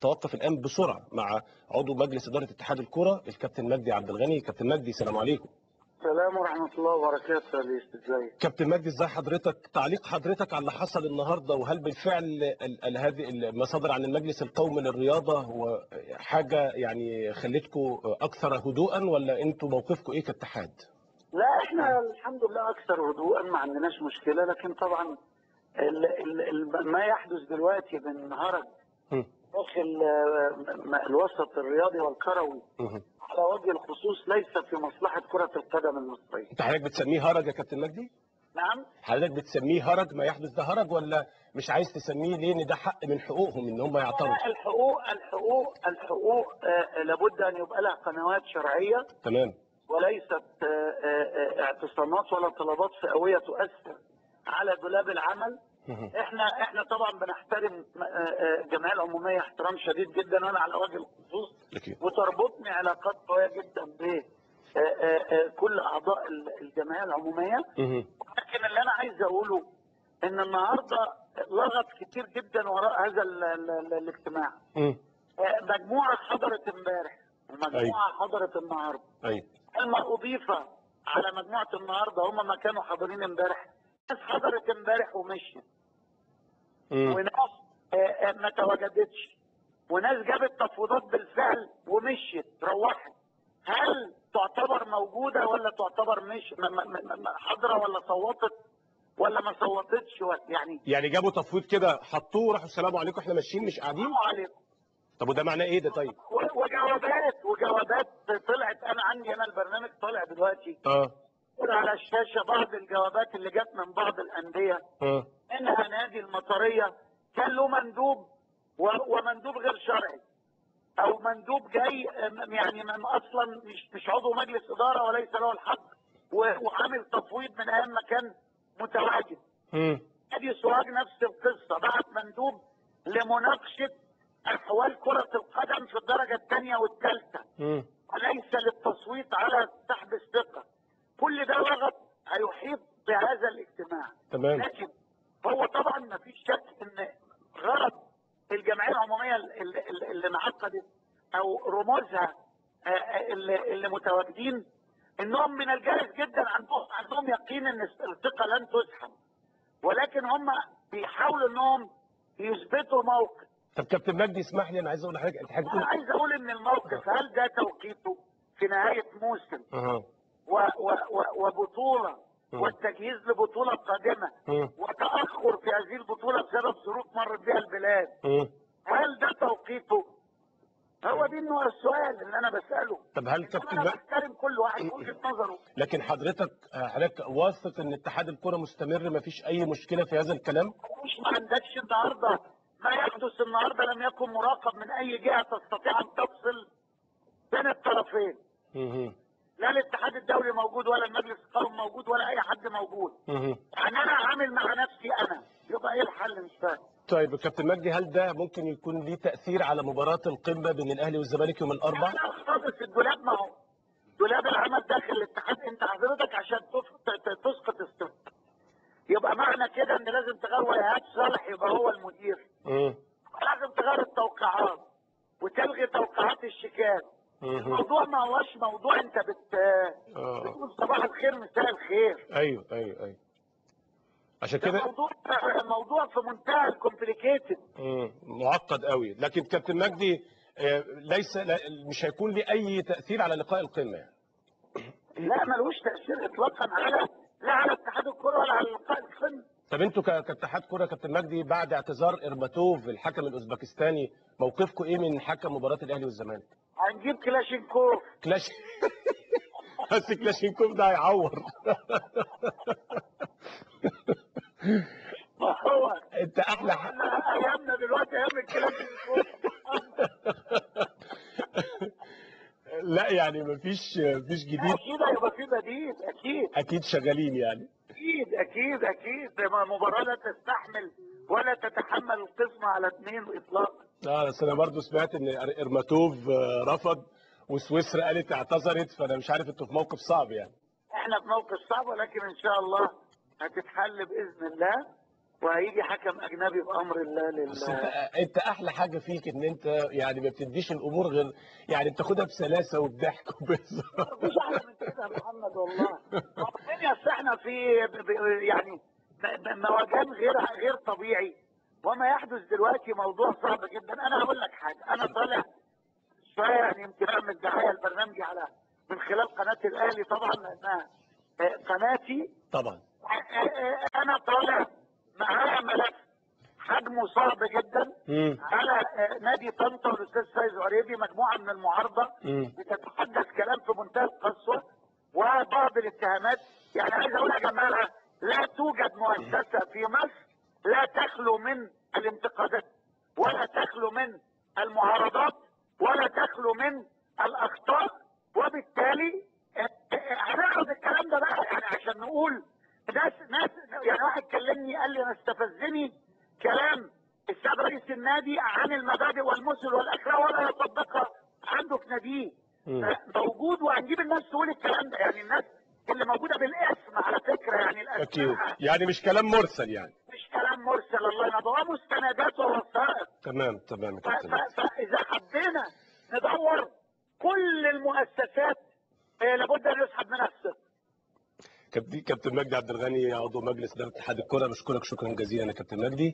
توقف الان بسرعه مع عضو مجلس اداره اتحاد الكره الكابتن مجدي عبد الغني. كابتن مجدي السلام عليكم. السلام ورحمة الله وبركاته يا ليس، ازيك؟ كابتن مجدي ازي حضرتك؟ تعليق حضرتك على اللي حصل النهارده، وهل بالفعل هذه المصادر عن المجلس القومي للرياضه هو حاجه يعني خلتكم اكثر هدوءا، ولا انتوا موقفكم ايه كاتحاد؟ لا احنا الحمد لله اكثر هدوءا، ما عندناش مشكلة، لكن طبعا ما يحدث دلوقتي من هرج داخل الوسط الرياضي والكروي على وجه الخصوص ليس في مصلحة كرة القدم المصرية. انت حضرتك بتسميه هرج يا كابتن مجدي؟ نعم؟ حضرتك بتسميه هرج؟ ما يحدث ده هرج، ولا مش عايز تسميه ليه ان ده حق من حقوقهم ان هم يعترضوا؟ الحقوق لابد ان يبقى لها قنوات شرعية. تمام. وليست اعتصامات ولا طلبات فئوية تؤثر على دولاب العمل. احنا طبعا بنحترم الجمعيه العموميه احترام شديد جدا، وانا على وجه الخصوص، وتربطني علاقات قويه جدا ب كل اعضاء الجمعيه العموميه. لكن اللي انا عايز اقوله ان النهارده لغط كتير جدا وراء هذا الاجتماع. مجموعه حضرت امبارح ومجموعه حضرت النهارده. لما اضيف على مجموعه النهارده هم ما كانوا حاضرين امبارح، ناس حضرت امبارح ومشيت، وناس ما تواجدتش، وناس جابت تفويضات بالفعل ومشيت روحت. هل تعتبر موجوده ولا تعتبر مش حاضره، ولا صوتت ولا ما صوتتش؟ يعني جابوا تفويض كده حطوه وراحوا السلام عليكم احنا ماشيين مش قاعدين؟ السلام عليكم. طب وده معناه ايه ده طيب؟ وجوابات طلعت. انا عندي البرنامج طالع دلوقتي على الشاشه بعض الجوابات اللي جت من بعض الانديه انها نادي المطريه كان له مندوب ومندوب غير شرعي، او مندوب جاي يعني من اصلا مش عضو مجلس اداره وليس له الحق، وعامل تفويض من ايام ما كان متواجد. نادي سوهاج نفس القصه، بعت مندوب لمناقشه احوال كره القدم في الدرجه الثانيه والثالثه، وليس للتصويت على سحب الثقه. كل ده لغط هيحيط بهذا الاجتماع. تمام. لكن هو طبعا ما فيش شك ان غرض الجمعيه العموميه اللي انعقدت او رموزها اللي متواجدين، انهم من الجائز جدا عندهم يقين ان الثقه لن تسحب، ولكن هم بيحاولوا انهم يثبتوا موقف. طب كابتن مجدي اسمح لي، انا عايز اقول لحضرتك انا عايز اقول ان الموقف هل ده توقيته في نهايه موسم وبطوله والتجهيز لبطوله قادمه وتاخر في هذه البطوله بسبب ظروف مرت بها البلاد، هل ده توقيته؟ هو دي النوع السؤال اللي انا بساله. طب هل كابتن انا بحترم كل واحد وجهه نظره، لكن حضرتك واثق ان اتحاد الكره مستمر ما فيش اي مشكله في هذا الكلام؟ مش ما عندكش النهارده ما يحدث النهارده لم يكن مراقب من اي جهه تستطيع ان تفصل بين الطرفين. لا الاتحاد الدولي موجود ولا المجلس القومي موجود ولا اي حد موجود. يعني انا عامل مع نفسي انا، يبقى ايه الحل؟ مش فاهم. طيب كابتن مجدي، هل ده ممكن يكون ليه تاثير على مباراه القمه بين الاهلي والزمالك يوم الاربعاء؟ انا اختص الدولاب، ما هو دولاب العمل داخل الاتحاد. انت حضرتك عشان تسقط الثقه يبقى معنى كده ان لازم تغير ايهاب صالح يبقى هو المدير. لازم تغير التوقيعات وتلغي توقيعات الشيكات. الموضوع ما هوش موضوع انت بتقول صباح الخير مساء الخير. ايوه عشان كده موضوع في منتهى الكومبليكيتد، معقد قوي. لكن كابتن مجدي مش هيكون ليه اي تاثير على لقاء القمه يعني؟ لا ملوش تاثير اطلاقا على اتحاد الكره ولا على لقاء القمه. طب انتوا كاتحاد كره كابتن مجدي بعد اعتذار ارماتوف الحكم الاوزبكستاني موقفكم ايه من حكم مباراه الاهلي والزمالك؟ هنجيب كلاشينكوف. بس كلاشينكوف ده هيعور. ما هو انت احلى ايامنا دلوقتي ايام الكلاشينكوف. لا يعني مفيش جديد. اكيد هيبقى في بديل، اكيد شغالين يعني. اكيد مباراه لا تستحمل ولا تتحمل القسمه على 2 اطلاقا. بس انا برضو سمعت ان ارماتوف رفض وسويسرا قالت اعتذرت، فانا مش عارف انتوا في موقف صعب يعني. احنا في موقف صعب، ولكن ان شاء الله هتتحل باذن الله. وهيجي حكم اجنبي بامر الله بس انت احلى حاجه فيك ان انت يعني ما بتديش الامور غير يعني بتاخدها بسلاسه وبضحك وبهزار. مفيش احلى من كده يا محمد والله. الدنيا أصل احنا في يعني مواجهات غير طبيعي، وما يحدث دلوقتي موضوع صعب جدا. انا هقول لك حاجه، انا طالع شويه يعني يمكن اعمل دعايه لبرنامجي على من خلال قناه الاهلي طبعا لانها قناتي. طبعا. انا طالع معايا ملف حجمه صعب جدا على نادي طنطا والاستاذ فايز عريبي، مجموعه من المعارضه بتتحدث كلام في منتهى القسوه وبعض الاتهامات. يعني عايز اقول يا جماعه، لا توجد مؤسسه في مصر لا تخلو من الانتقادات ولا تخلو من المعارضات ولا تخلو من الاخطاء، وبالتالي هنعرض الكلام ده بقى يعني عشان نقول ناس. يعني واحد كلمني قال لي انا استفزني كلام السيد رئيس النادي عن المبادئ والمثل والاخلاق ولا يطبقها عنده في ناديه. موجود وهنجيب الناس تقول الكلام ده، يعني الناس اللي موجوده بالاسم على فكره، يعني الاسماء اكيد يعني مش كلام مرسل يعني. مش كلام مرسل، الله ينور، مستندات ووثائق. تمام يا كابتن. فاذا حبينا ندور كل المؤسسات لابد ان يسحب منها الثقه. كابتن مجدي عبد الغني عضو مجلس اداره اتحاد الكره، بشكرك شكرا جزيلا يا كابتن مجدي.